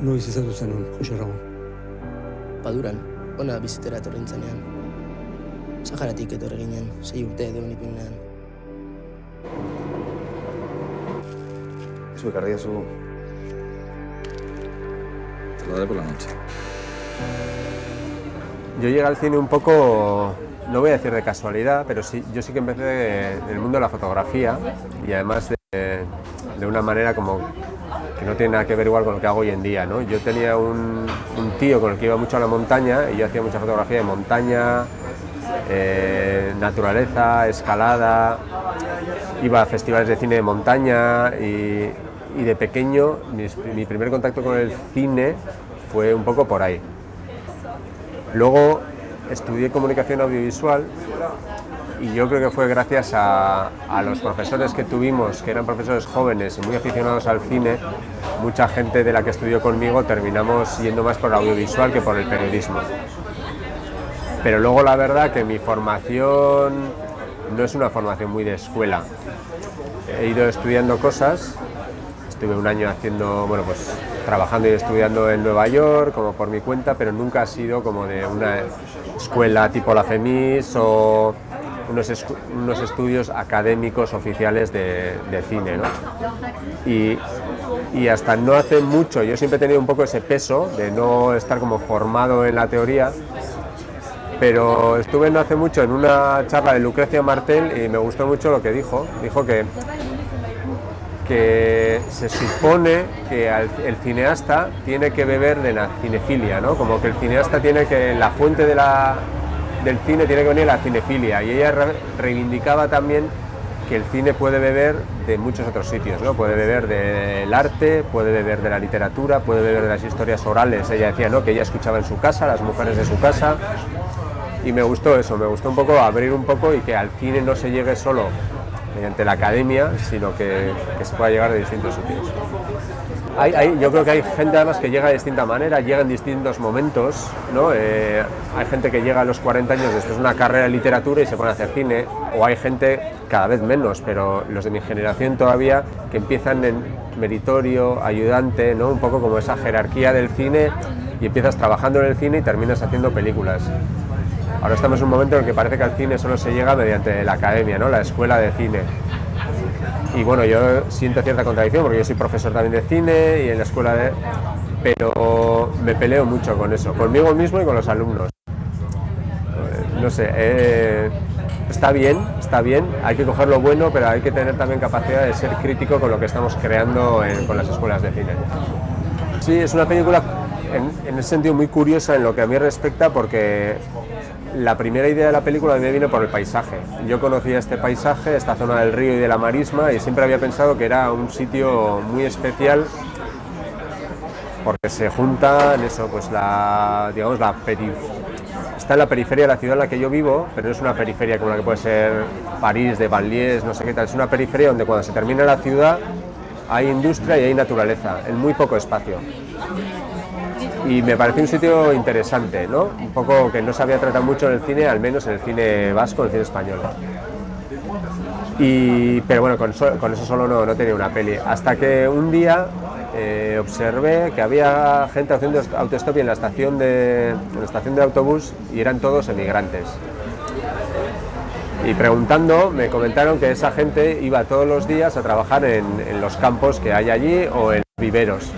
Noiz ezatu zenuen, Jose Ramon? Paduran, ona bizitera etorri nintzenean. Saharatik etorri ginen, 6 urte edo nitunean. Zuek ardiazu. Te lo daré por la noche. Yo llegué al cine un poco, no voy a decir de casualidad, pero sí, yo sí que empecé en el mundo de la fotografía y además de una manera como que no tiene nada que ver igual con lo que hago hoy en día, ¿no? Yo tenía un tío con el que iba mucho a la montaña y yo hacía mucha fotografía de montaña, naturaleza, escalada, iba a festivales de cine de montaña y de pequeño mi primer contacto con el cine fue un poco por ahí. Luego estudié comunicación audiovisual y yo creo que fue gracias a los profesores que tuvimos, que eran profesores jóvenes y muy aficionados al cine. Mucha gente de la que estudió conmigo terminamos yendo más por el audiovisual que por el periodismo. Pero luego la verdad que mi formación no es una formación muy de escuela. He ido estudiando cosas, estuve un año haciendo, bueno, pues trabajando y estudiando en Nueva York como por mi cuenta, pero nunca ha sido como de una escuela tipo la FEMIS o unos estudios académicos oficiales de cine, ¿no? Y hasta no hace mucho, yo siempre he tenido un poco ese peso de no estar como formado en la teoría, pero estuve no hace mucho en una charla de Lucrecia Martel y me gustó mucho lo que dijo. Dijo que se supone que el cineasta tiene que beber de la cinefilia, ¿no? Como que el cineasta tiene que, la fuente del cine tiene que venir la cinefilia, y ella reivindicaba también que el cine puede beber de muchos otros sitios, ¿no? Puede beber del arte, puede beber de la literatura, puede beber de las historias orales. Ella decía, ¿no?, que ella escuchaba en su casa, las mujeres de su casa, y me gustó eso, me gustó un poco abrir un poco y que al cine no se llegue solo mediante la academia, sino que se pueda llegar de distintos sitios. Yo creo que hay gente además que llega de distinta manera, llega en distintos momentos, ¿no? Hay gente que llega a los 40 años después de una carrera de literatura y se pone a hacer cine, o hay gente, cada vez menos, pero los de mi generación todavía, que empiezan en meritorio, ayudante, ¿no? Un poco como esa jerarquía del cine, y empiezas trabajando en el cine y terminas haciendo películas. Ahora estamos en un momento en el que parece que al cine solo se llega mediante la academia, ¿no?, la escuela de cine. Y bueno, yo siento cierta contradicción porque yo soy profesor también de cine y en la escuela de... Pero me peleo mucho con eso, conmigo mismo y con los alumnos. No sé, está bien, hay que coger lo bueno, pero hay que tener también capacidad de ser crítico con lo que estamos creando con las escuelas de cine. Sí, es una película en ese sentido muy curiosa en lo que a mí respecta, porque la primera idea de la película me vino por el paisaje. Yo conocía este paisaje, esta zona del río y de la marisma, y siempre había pensado que era un sitio muy especial porque se juntan eso, pues está en la periferia de la ciudad en la que yo vivo, pero no es una periferia como la que puede ser París, de Banlieues, no sé qué tal. Es una periferia donde cuando se termina la ciudad hay industria y hay naturaleza, en muy poco espacio. Y me pareció un sitio interesante, ¿no? Un poco que no se había tratado mucho en el cine, al menos en el cine vasco, en el cine español. Pero bueno, con eso solo no tenía una peli. Hasta que un día observé que había gente haciendo autostop en la estación de autobús, y eran todos emigrantes. Y preguntando, me comentaron que esa gente iba todos los días a trabajar en los campos que hay allí o en viveros.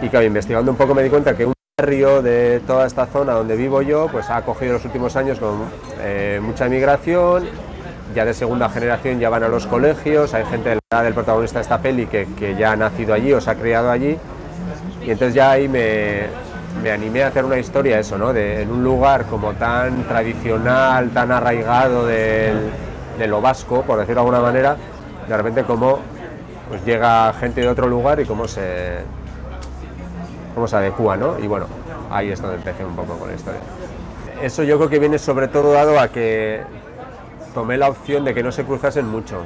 Y claro, investigando un poco me di cuenta que un barrio de toda esta zona donde vivo yo, pues ha acogido los últimos años con mucha emigración, ya de segunda generación ya van a los colegios, hay gente de la edad del protagonista de esta peli que ya ha nacido allí o se ha criado allí, y entonces ya ahí me animé a hacer una historia, eso, ¿no?, en un lugar como tan tradicional, tan arraigado de lo vasco, por decirlo de alguna manera, de repente cómo pues llega gente de otro lugar y cómo se adecúa, ¿no? Y bueno, ahí es donde empecé un poco con la historia. Eso yo creo que viene sobre todo dado a que tomé la opción de que no se cruzasen mucho.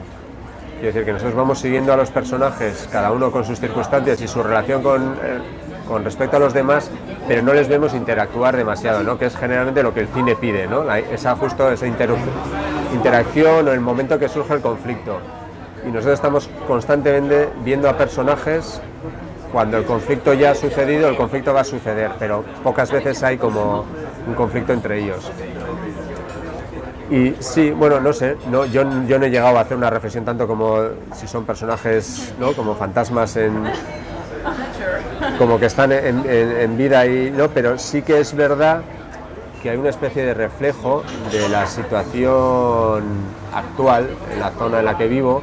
Quiero decir que nosotros vamos siguiendo a los personajes, cada uno con sus circunstancias y su relación con respecto a los demás, pero no les vemos interactuar demasiado, ¿no?, que es generalmente lo que el cine pide, ¿no?, esa interacción o el momento que surge el conflicto. Y nosotros estamos constantemente viendo a personajes cuando el conflicto ya ha sucedido, el conflicto va a suceder, pero pocas veces hay como un conflicto entre ellos. Y sí, bueno, no sé, yo no he llegado a hacer una reflexión tanto como si son personajes, ¿no?, como fantasmas como que están en vida, ¿no? Pero sí que es verdad que hay una especie de reflejo de la situación actual en la zona en la que vivo,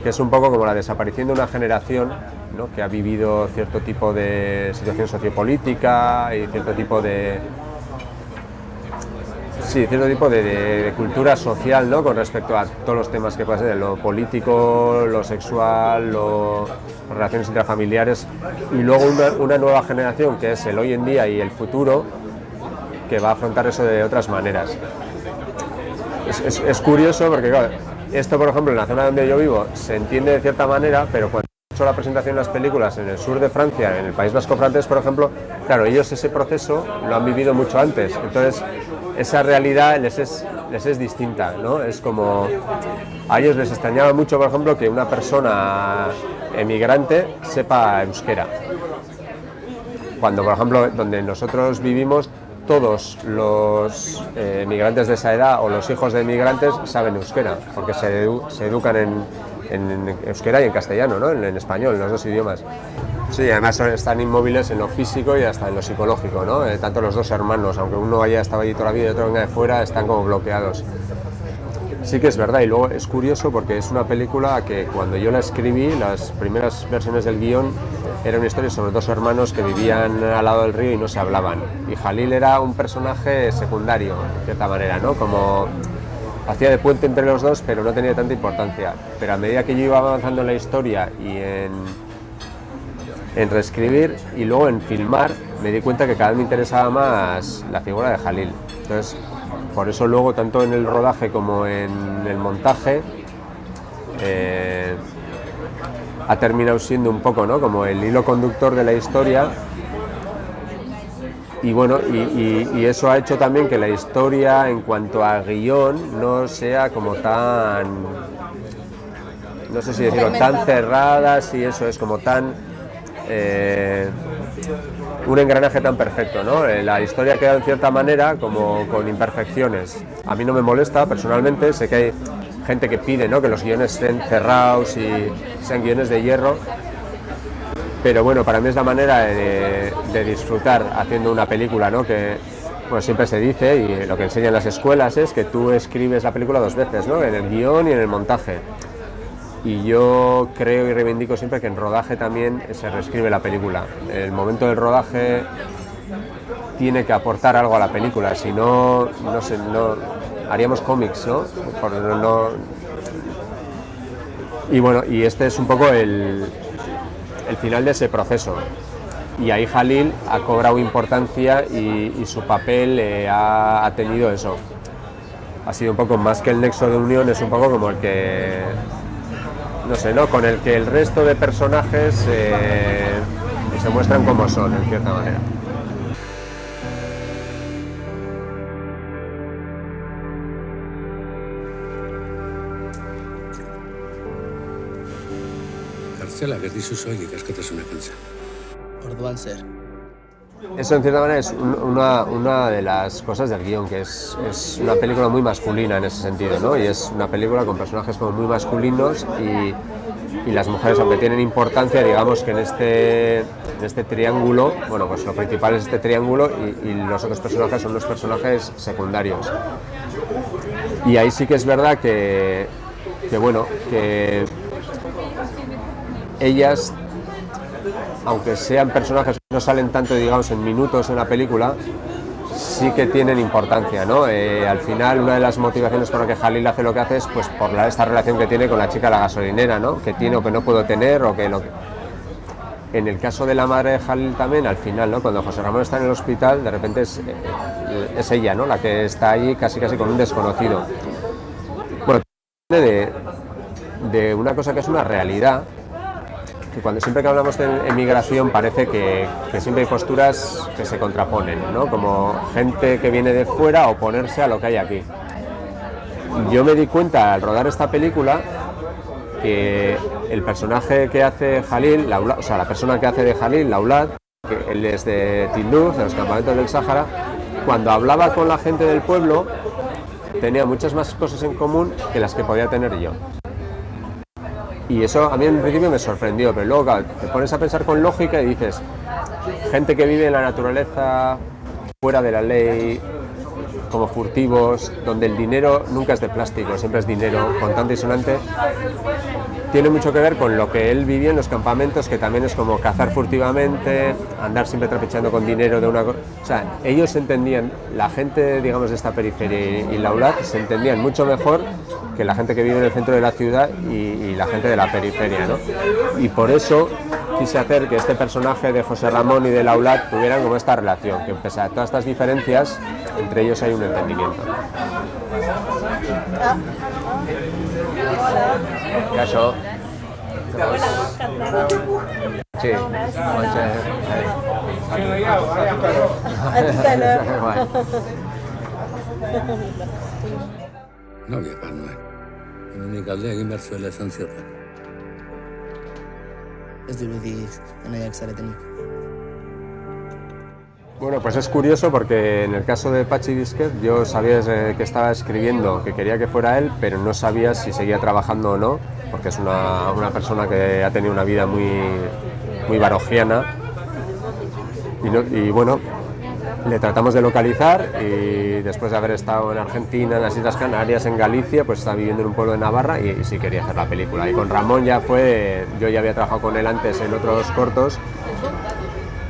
que es un poco como la desaparición de una generación, ¿no?, que ha vivido cierto tipo de situación sociopolítica y cierto tipo de cultura social, ¿no?, con respecto a todos los temas que pasan, de lo político, lo sexual, las relaciones intrafamiliares, y luego una nueva generación que es el hoy en día y el futuro, que va a afrontar eso de otras maneras. Es curioso porque, claro, esto, por ejemplo, en la zona donde yo vivo se entiende de cierta manera, pero cuando he hecho la presentación de las películas en el sur de Francia, en el País Vasco francés, por ejemplo, claro, ellos ese proceso lo han vivido mucho antes, entonces esa realidad les es distinta, ¿no? Es como, a ellos les extrañaba mucho, por ejemplo, que una persona emigrante sepa euskera. Cuando, por ejemplo, donde nosotros vivimos, todos los emigrantes de esa edad o los hijos de emigrantes saben euskera, porque se educan en euskera y en castellano, ¿no?, en español, en los dos idiomas. Sí, además están inmóviles en lo físico y hasta en lo psicológico, ¿no? Tanto los dos hermanos, aunque uno haya estado allí toda la vida y otro venga de fuera, están como bloqueados. Sí que es verdad, y luego es curioso porque es una película que cuando yo la escribí, las primeras versiones del guión, era una historia sobre dos hermanos que vivían al lado del río y no se hablaban. Y Jalil era un personaje secundario, de cierta manera, ¿no? Como hacía de puente entre los dos, pero no tenía tanta importancia. Pero a medida que yo iba avanzando en la historia y en reescribir y luego en filmar, me di cuenta que cada vez me interesaba más la figura de Jalil. Entonces, por eso luego, tanto en el rodaje como en el montaje, ha terminado siendo un poco, ¿no?, como el hilo conductor de la historia. Y bueno, y eso ha hecho también que la historia, en cuanto a guión, no sea como tan, no sé si decirlo, tan cerrada, si eso es como tan un engranaje tan perfecto, ¿no? La historia queda en cierta manera como con imperfecciones. A mí no me molesta personalmente, sé que hay gente que pide, ¿no?, que los guiones estén cerrados y sean guiones de hierro, pero bueno, para mí es la manera de disfrutar haciendo una película, ¿no?, que bueno, siempre se dice, y lo que enseñan las escuelas es que tú escribes la película dos veces, ¿no?, en el guión y en el montaje. Y yo creo y reivindico siempre que en rodaje también se reescribe la película. El momento del rodaje tiene que aportar algo a la película, si no, no sé, no haríamos cómics, ¿no? Y bueno, y este es un poco el final de ese proceso. Y ahí Jalil ha cobrado importancia y su papel ha tenido eso. Ha sido un poco más que el nexo de unión, es un poco como el que, no sé, ¿no?, con el que el resto de personajes se muestran como son, en cierta manera. Kartzelak ez dizu soilik askatasunak kentzen. Orduan zer. Eso en cierta manera es una de las cosas del guión, que es una película muy masculina en ese sentido, ¿no? Y es una película con personajes como muy masculinos y las mujeres, aunque tienen importancia, digamos que en este triángulo, bueno, pues lo principal es este triángulo y los otros personajes son los personajes secundarios. Y ahí sí que es verdad que ellas, aunque sean personajes que no salen tanto, digamos, en minutos en la película, sí que tienen importancia, ¿no? Al final, una de las motivaciones por la que Jalil hace lo que hace es pues por esta relación que tiene con la chica de la gasolinera, ¿no?, que tiene o que no puedo tener, o que en el caso de la madre de Jalil también, al final, ¿no?, cuando José Ramón está en el hospital, de repente es ella, ¿no?, la que está allí casi con un desconocido. Bueno, de una cosa que es una realidad, que siempre que hablamos de emigración parece que siempre hay posturas que se contraponen, ¿no?, como gente que viene de fuera a oponerse a lo que hay aquí. Yo me di cuenta al rodar esta película que el personaje que hace Jalil, o sea, la persona que hace de Jalil, Laulad, que él es de Tinduf, de los campamentos del Sáhara, cuando hablaba con la gente del pueblo, tenía muchas más cosas en común que las que podía tener yo. Y eso a mí en principio me sorprendió, pero luego claro, te pones a pensar con lógica y dices, gente que vive en la naturaleza, fuera de la ley, como furtivos, donde el dinero nunca es de plástico, siempre es dinero, contante y sonante, tiene mucho que ver con lo que él vivía en los campamentos, que también es como cazar furtivamente, andar siempre trapicheando con dinero de una cosa. O sea, ellos entendían, la gente, digamos, de esta periferia y Laulad se entendían mucho mejor que la gente que vive en el centro de la ciudad y la gente de la periferia, ¿no? Y por eso quise hacer que este personaje de José Ramón y de Laulad tuvieran como esta relación, que pese a todas estas diferencias, entre ellos hay un entendimiento. Caso. Sí. No había pan nuen. Nik alde egin behar zuela esan zioten. Ez dirudi anaiak zaretenik. Bueno, pues es curioso porque en el caso de Patxi Disquet yo sabía que estaba escribiendo, que quería que fuera él, pero no sabía si seguía trabajando o no, porque es una persona que ha tenido una vida muy barogiana. Y bueno, le tratamos de localizar y después de haber estado en Argentina, en las Islas Canarias, en Galicia, pues está viviendo en un pueblo de Navarra y sí quería hacer la película. Y con Ramón yo ya había trabajado con él antes en otros cortos.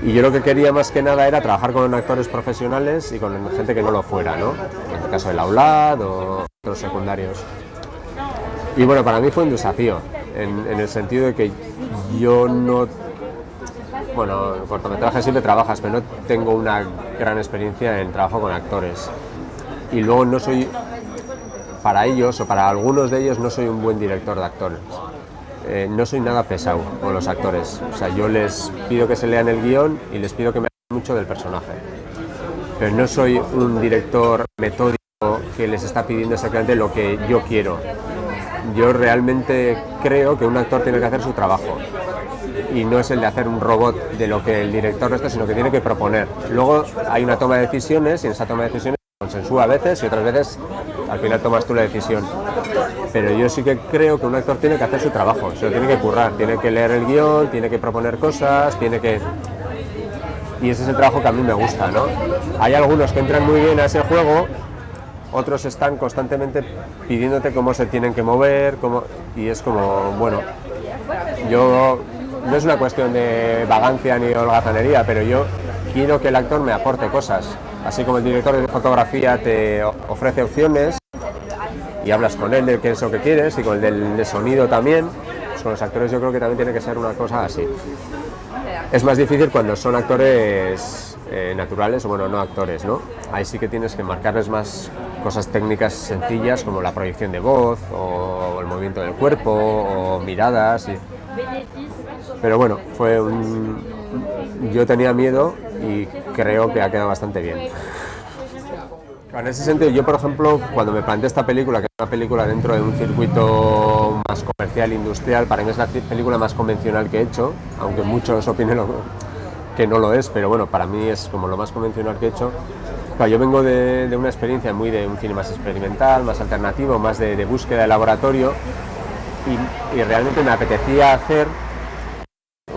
Y yo lo que quería más que nada era trabajar con actores profesionales y con gente que no lo fuera, ¿no? En el caso de Laulad o otros secundarios. Y bueno, para mí fue un desafío, en el sentido de que yo no... Bueno, en cortometraje siempre trabajas, pero no tengo una gran experiencia en trabajo con actores. Y luego no soy, para ellos o para algunos de ellos, no soy un buen director de actores. No soy nada pesado con los actores, o sea, yo les pido que se lean el guión y les pido que me hablen mucho del personaje, pero no soy un director metódico que les está pidiendo exactamente lo que yo quiero. Yo realmente creo que un actor tiene que hacer su trabajo y no es el de hacer un robot de lo que el director está, sino que tiene que proponer. Luego hay una toma de decisiones y en esa toma de decisiones consensúa a veces y otras veces al final tomas tú la decisión. Pero yo sí que creo que un actor tiene que hacer su trabajo, se lo tiene que currar, tiene que leer el guión, tiene que proponer cosas, tiene que... Y ese es el trabajo que a mí me gusta, ¿no? Hay algunos que entran muy bien a ese juego, otros están constantemente pidiéndote cómo se tienen que mover, y es como, bueno, yo... No es una cuestión de vagancia ni holgazanería, pero yo quiero que el actor me aporte cosas. Así como el director de fotografía te ofrece opciones y hablas con él de qué es lo que quieres, y con el de sonido también, pues con los actores yo creo que también tiene que ser una cosa así. Es más difícil cuando son actores naturales o bueno, no actores, ¿no? Ahí sí que tienes que marcarles más cosas técnicas sencillas como la proyección de voz o el movimiento del cuerpo o miradas. Pero bueno, yo tenía miedo y creo que ha quedado bastante bien. En ese sentido, yo por ejemplo, cuando me planteé esta película, que es una película dentro de un circuito más comercial, industrial, para mí es la película más convencional que he hecho, aunque muchos opinen que no lo es, pero bueno, para mí es como lo más convencional que he hecho. Claro, yo vengo de una experiencia muy de un cine más experimental, más alternativo, más de búsqueda de laboratorio, y realmente me apetecía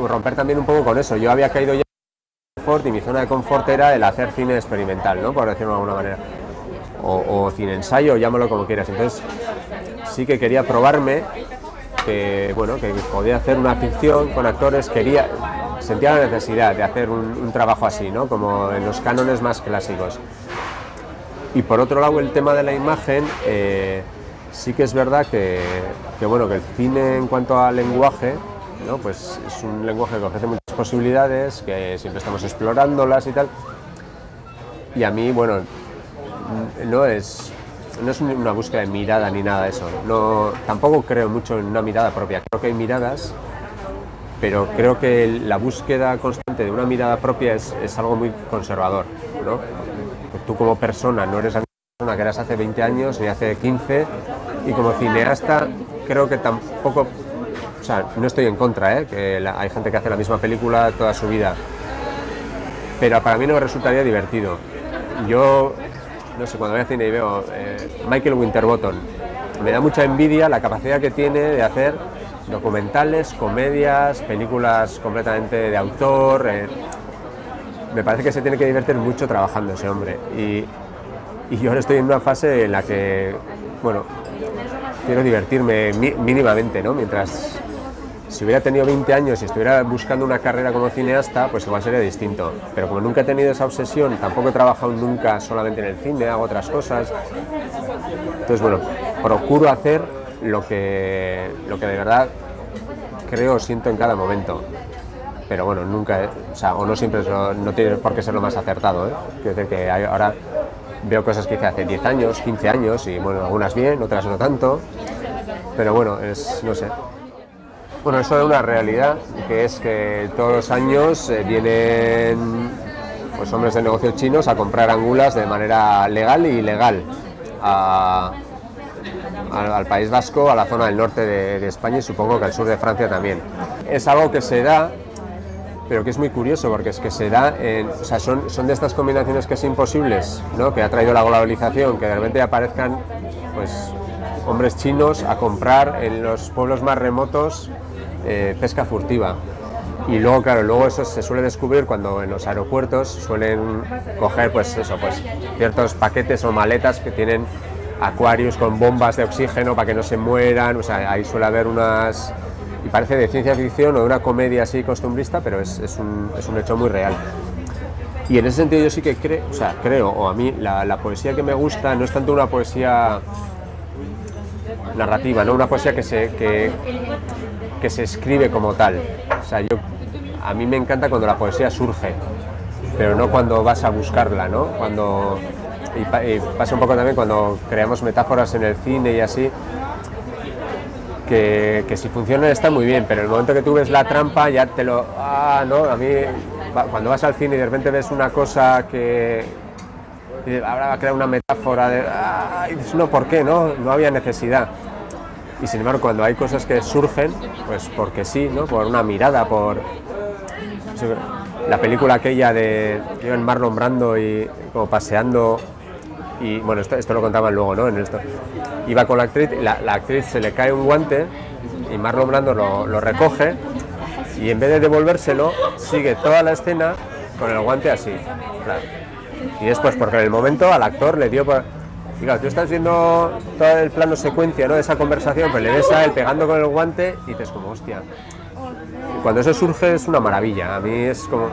romper también un poco con eso. Yo había caído ya en confort y mi zona de confort era el hacer cine experimental, ¿no? Por decirlo de alguna manera. O cine ensayo, llámalo como quieras. Entonces sí que quería probarme que podía hacer una ficción con actores, sentía la necesidad de hacer un trabajo así, ¿no? Como en los cánones más clásicos. Y por otro lado, el tema de la imagen, sí que es verdad que el cine en cuanto a lenguaje, ¿no? Pues es un lenguaje que ofrece muchas posibilidades, que siempre estamos explorándolas y tal. Y a mí, bueno, no es una búsqueda de mirada ni nada de eso. No, tampoco creo mucho en una mirada propia. Creo que hay miradas, pero creo que la búsqueda constante de una mirada propia es algo muy conservador, ¿no? Tú como persona no eres la misma persona que eras hace 20 años ni hace 15, y como cineasta creo que tampoco o sea, no estoy en contra, que hay gente que hace la misma película toda su vida, pero para mí no me resultaría divertido. Yo, no sé, cuando voy al cine y veo Michael Winterbottom, me da mucha envidia la capacidad que tiene de hacer documentales, comedias, películas completamente de autor. Me parece que se tiene que divertir mucho trabajando ese hombre, y yo ahora estoy en una fase en la que, bueno, quiero divertirme mínimamente, ¿no? Mientras, si hubiera tenido 20 años y estuviera buscando una carrera como cineasta, pues igual sería distinto. Pero como nunca he tenido esa obsesión, tampoco he trabajado nunca solamente en el cine, hago otras cosas. Entonces, bueno, procuro hacer lo que de verdad creo o siento en cada momento. Pero bueno, nunca, o sea, o no siempre, no tiene por qué ser lo más acertado, ¿eh? Quiero decir que ahora veo cosas que hice hace 10 años, 15 años, y bueno, algunas bien, otras no tanto. Pero bueno, no sé. Bueno, eso es una realidad, que es que todos los años vienen pues hombres de negocios chinos a comprar angulas de manera legal e ilegal al País Vasco, a la zona del norte de España, y supongo que al sur de Francia también. Es algo que se da, pero que es muy curioso, porque es que se da, o sea, son de estas combinaciones que es imposibles, ¿no? Que ha traído la globalización, que de repente aparezcan pues hombres chinos a comprar en los pueblos más remotos pesca furtiva. Y luego, claro, luego eso se suele descubrir cuando en los aeropuertos suelen coger pues ciertos paquetes o maletas que tienen acuarios con bombas de oxígeno para que no se mueran. O sea, ahí suele haber unas, y parece de ciencia ficción o de una comedia así costumbrista, pero es un hecho muy real. Y en ese sentido yo sí que creo, o a mí la poesía que me gusta no es tanto una poesía narrativa, no una poesía que se escribe como tal. O sea, a mí me encanta cuando la poesía surge, pero no cuando vas a buscarla, ¿no? Y pasa un poco también cuando creamos metáforas en el cine y así, que si funcionan está muy bien, pero el momento que tú ves la trampa ya te lo... no, a mí cuando vas al cine y de repente ves una cosa que ahora va a crear una metáfora de... no, ¿por qué? No había necesidad. Y sin embargo, cuando hay cosas que surgen, pues porque sí, ¿no? Por una mirada, por... La película aquella de Marlon Brando y como paseando, y bueno, esto lo contaban luego, ¿no? Iba con la actriz, la actriz se le cae un guante y Marlon Brando lo recoge, y en vez de devolvérselo, sigue toda la escena con el guante así, claro. Y después, porque en el momento al actor le dio por... Y claro, tú estás viendo todo el plano secuencia, ¿no? De esa conversación, pues le ves a él pegando con el guante y te es como, hostia. Y cuando eso surge es una maravilla, a mí es como...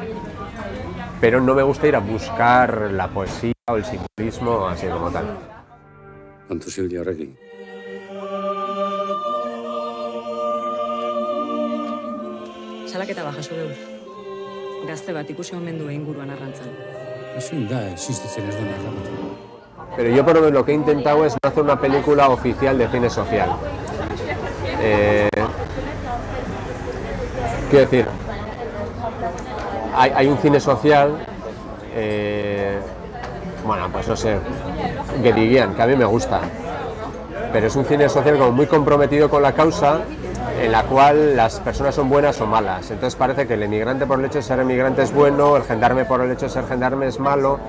Pero no me gusta ir a buscar la poesía o el simbolismo así como tal. Kontu Silvia horrekin. Salaketa bat jaso dugu. Gazte bat ikusi omen du inguruan arrantzan. Ezin da, existitzen ez den arrabatu. Pero yo por lo menos lo que he intentado es no hacer una película oficial de cine social. Quiero decir, hay un cine social, bueno, pues no sé, Guédiguian, que a mí me gusta, pero es un cine social como muy comprometido con la causa, en la cual las personas son buenas o malas. Entonces parece que el emigrante por el hecho de ser emigrante es bueno, el gendarme por el hecho de ser gendarme es malo,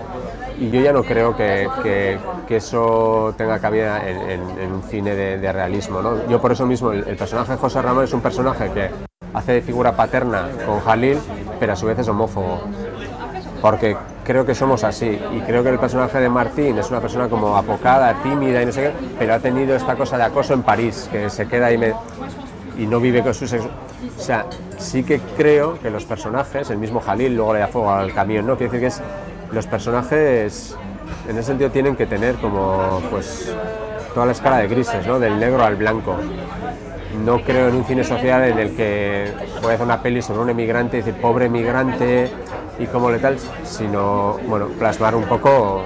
y yo ya no creo que eso tenga cabida en un cine de realismo, ¿no? Yo por eso mismo, el personaje de José Ramón es un personaje que hace de figura paterna con Jalil, pero a su vez es homófobo, porque creo que somos así, y creo que el personaje de Martín es una persona como apocada, tímida y no sé qué, pero ha tenido esta cosa de acoso en París, que se queda ahí y no vive con su sexo. O sea, sí que creo que los personajes, el mismo Jalil luego le da fuego al camión, ¿no? Quiere decir que los personajes en ese sentido tienen que tener como pues toda la escala de grises, ¿no? Del negro al blanco. No creo en un cine social en el que voy a hacer una peli sobre un emigrante y decir pobre emigrante y cómo le tal, sino bueno, plasmar un poco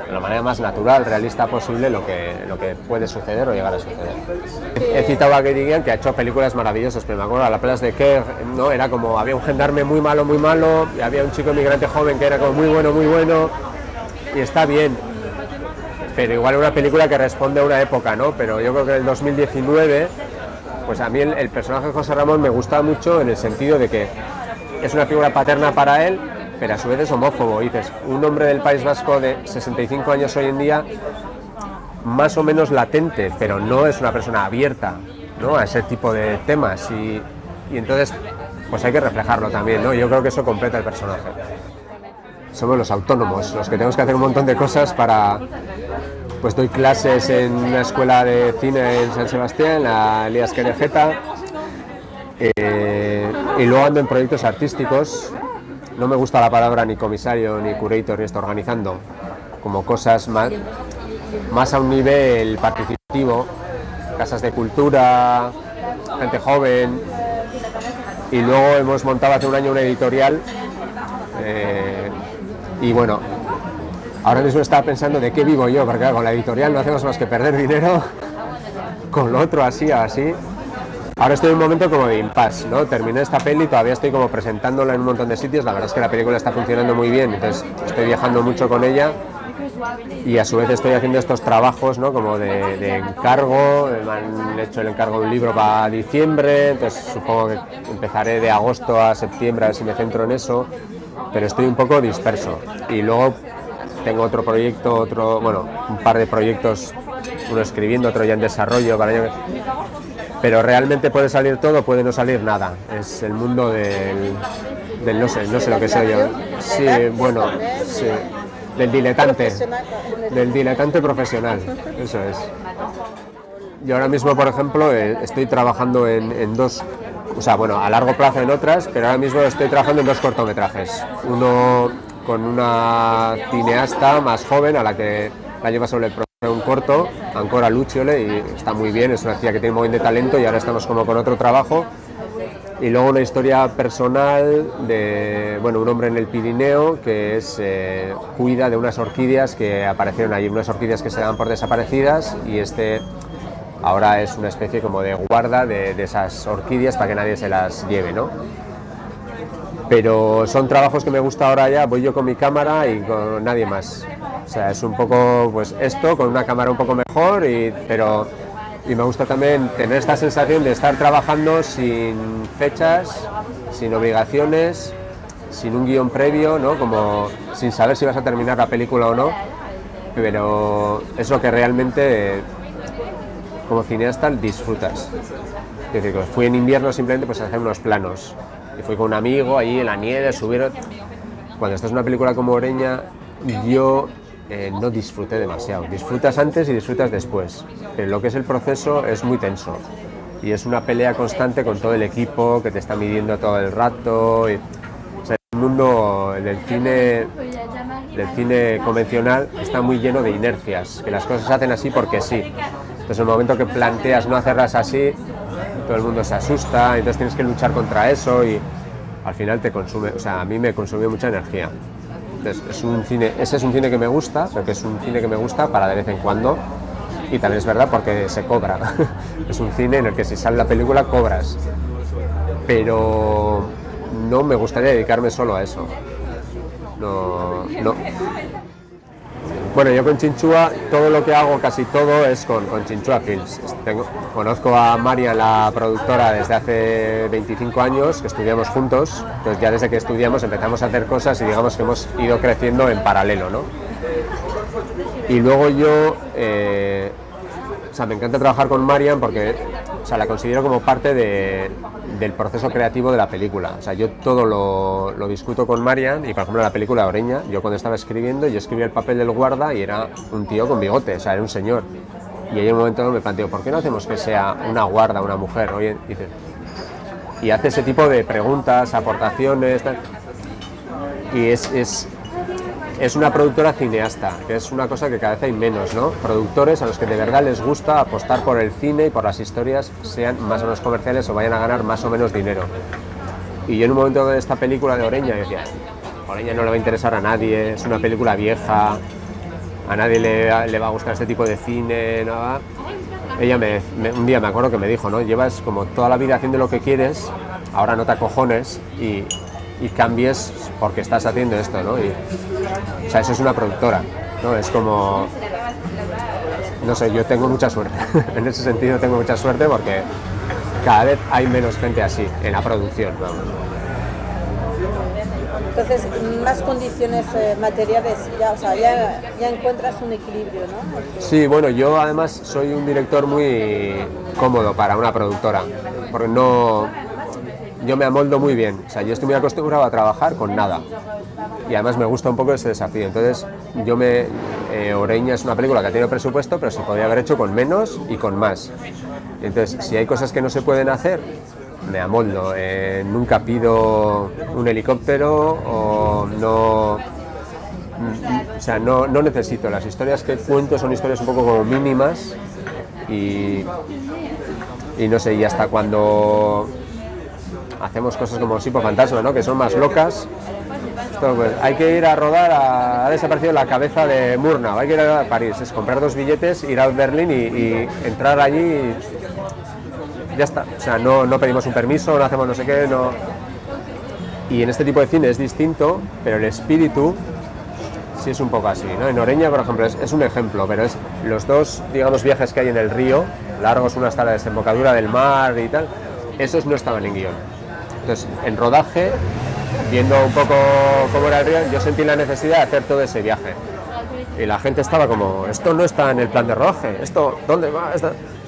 de la manera más natural, realista posible lo que puede suceder o llegar a suceder. He citado a Guédiguian, que ha hecho películas maravillosas, pero me acuerdo a La Place de Quer, ¿no? Era como, había un gendarme muy malo, y había un chico inmigrante joven que era como muy bueno, y está bien, pero igual es una película que responde a una época, ¿no? Pero yo creo que en el 2019 pues a mí el personaje de José Ramón me gusta mucho en el sentido de que es una figura paterna para él, pero a su vez es homófobo. Y dices, un hombre del País Vasco de 65 años hoy en día, más o menos latente, pero no es una persona abierta, ¿no?, a ese tipo de temas. Y entonces, pues hay que reflejarlo también, ¿no? Yo creo que eso completa el personaje. Somos los autónomos, los que tenemos que hacer un montón de cosas para... Pues doy clases en una escuela de cine en San Sebastián, la Elías Querejeta, y luego ando en proyectos artísticos. No me gusta la palabra ni comisario, ni curator, ni esto, organizando como cosas más a un nivel participativo, casas de cultura, gente joven, y luego hemos montado hace un año una editorial, y bueno, ahora mismo estaba pensando de qué vivo yo, porque claro, con la editorial no hacemos más que perder dinero, con lo otro así. Ahora estoy en un momento como de impasse, ¿no? Terminé esta peli, todavía estoy como presentándola en un montón de sitios. La verdad es que la película está funcionando muy bien, entonces estoy viajando mucho con ella y a su vez estoy haciendo estos trabajos, ¿no?, como de encargo. Me han hecho el encargo de un libro para diciembre, entonces supongo que empezaré de agosto a septiembre a ver si me centro en eso, pero estoy un poco disperso. Y luego tengo otro proyecto, un par de proyectos, uno escribiendo, otro ya en desarrollo para el año que... Pero realmente puede salir todo, puede no salir nada. Es el mundo del no sé lo que soy yo. Sí, bueno, sí, del diletante profesional, eso es. Yo ahora mismo, por ejemplo, estoy trabajando en dos, o sea, bueno, a largo plazo en otras, pero ahora mismo estoy trabajando en dos cortometrajes. Uno con una cineasta más joven a la que la lleva sobre el proceso de un corto, Ancora Luciole, y está muy bien, es una tía que tiene un montón de talento y ahora estamos como con otro trabajo. Y luego una historia personal de, bueno, un hombre en el Pirineo que cuida de unas orquídeas que aparecieron allí, unas orquídeas que se dan por desaparecidas, y ahora es una especie como de guarda de esas orquídeas para que nadie se las lleve, ¿no? Pero son trabajos que me gusta ahora ya, voy yo con mi cámara y con nadie más. O sea, es un poco pues esto, con una cámara un poco mejor, y me gusta también tener esta sensación de estar trabajando sin fechas, sin obligaciones, sin un guión previo, ¿no?, como sin saber si vas a terminar la película o no, pero es lo que realmente como cineasta disfrutas. Es decir, fui en invierno simplemente pues a hacer unos planos, y fui con un amigo allí en la nieve, subieron... Cuando estás en una película como Oreña, yo no disfruté demasiado. Disfrutas antes y disfrutas después, pero lo que es el proceso es muy tenso y es una pelea constante con todo el equipo que te está midiendo todo el rato. O sea, el mundo del cine convencional está muy lleno de inercias, que las cosas se hacen así porque sí. Entonces, en el momento que planteas no hacerlas así, todo el mundo se asusta, entonces tienes que luchar contra eso y al final te consume, o sea, a mí me consumió mucha energía. Entonces, ese es un cine que me gusta, pero que es un cine que me gusta para de vez en cuando, y también es verdad porque se cobra. Es un cine en el que si sale la película cobras, pero no me gustaría dedicarme solo a eso. No. Bueno, yo con Chinchua, todo lo que hago, casi todo, es con Chinchua Films. Conozco a María, la productora, desde hace 25 años, que estudiamos juntos. Entonces ya desde que estudiamos empezamos a hacer cosas y digamos que hemos ido creciendo en paralelo, ¿no? Y luego yo, o sea, me encanta trabajar con Marian porque, o sea, la considero como parte del proceso creativo de la película. O sea, yo todo lo discuto con Marian, y por ejemplo la película Oreña, yo cuando estaba escribiendo, yo escribía el papel del guarda y era un tío con bigote, o sea, era un señor. Y ahí en un momento me planteo, ¿por qué no hacemos que sea una guarda, una mujer? Oye, y hace ese tipo de preguntas, aportaciones, tal. Y es una productora cineasta, que es una cosa que cada vez hay menos, ¿no? Productores a los que de verdad les gusta apostar por el cine y por las historias, sean más o menos comerciales o vayan a ganar más o menos dinero. Y yo en un momento de esta película de Oreña decía, Oreña no le va a interesar a nadie, es una película vieja, a nadie le va a gustar este tipo de cine, nada. Ella un día me acuerdo que me dijo, ¿no? Llevas como toda la vida haciendo lo que quieres, ahora no te acojones y cambies porque estás haciendo esto, ¿no? O sea, eso es una productora, ¿no? Es como... No sé, yo tengo mucha suerte. En ese sentido tengo mucha suerte porque cada vez hay menos gente así en la producción, vamos. Entonces, más condiciones materiales, ya, o sea, ya encuentras un equilibrio, ¿no? Sí, bueno, yo además soy un director muy cómodo para una productora, porque no, yo me amoldo muy bien, o sea, yo estoy muy acostumbrado a trabajar con nada, y además me gusta un poco ese desafío, entonces Oreña es una película que ha tenido presupuesto, pero se podría haber hecho con menos y con más, entonces si hay cosas que no se pueden hacer, me amoldo, nunca pido un helicóptero o no, o sea, no necesito, las historias que cuento son historias un poco como mínimas y no sé, y hasta cuando hacemos cosas como Sipo Fantasma, ¿no? Que son más locas, esto, pues, hay que ir a rodar, ha desaparecido la cabeza de Murnau, hay que ir a París, es comprar 2 billetes, ir a Berlín y entrar allí y ya está, o sea, no pedimos un permiso, no hacemos no sé qué, no. Y en este tipo de cine es distinto, pero el espíritu sí es un poco así, ¿no? En Oreña, por ejemplo, es un ejemplo, pero es los 2, digamos, viajes que hay en el río, largos, uno hasta la desembocadura del mar y tal, esos no estaban en guión. Entonces, en rodaje, viendo un poco cómo era el río, yo sentí la necesidad de hacer todo ese viaje. Y la gente estaba como, esto no está en el plan de rodaje, esto, ¿dónde va?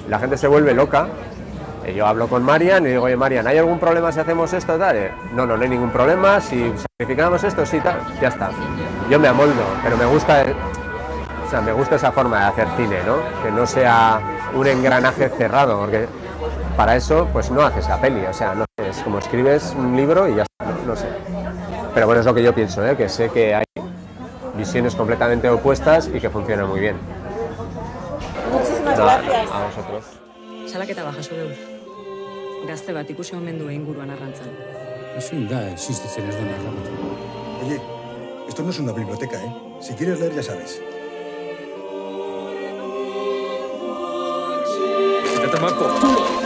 La gente se vuelve loca. Y yo hablo con Marian y digo, oye Marian, ¿hay algún problema si hacemos esto? Tal? No hay ningún problema, si sacrificamos esto, sí, tal, ya está. Yo me amoldo, pero me gusta, o sea, me gusta esa forma de hacer cine, ¿no? Que no sea un engranaje cerrado, porque para eso pues no haces la peli, o sea, no sé, es como escribes un libro y ya está, no sé. Pero bueno, es lo que yo pienso, que sé que hay visiones completamente opuestas y que funcionan muy bien. Muchísimas gracias. A vosotros. Salaketa baja zure. Gazte bat ikusi omen du inguruan arrantzan. Ezin da existitzen ez dena erramatu. Oye, esto no es una biblioteca, ¿eh? Si quieres leer, ya sabes. ¡Quítate, Marco!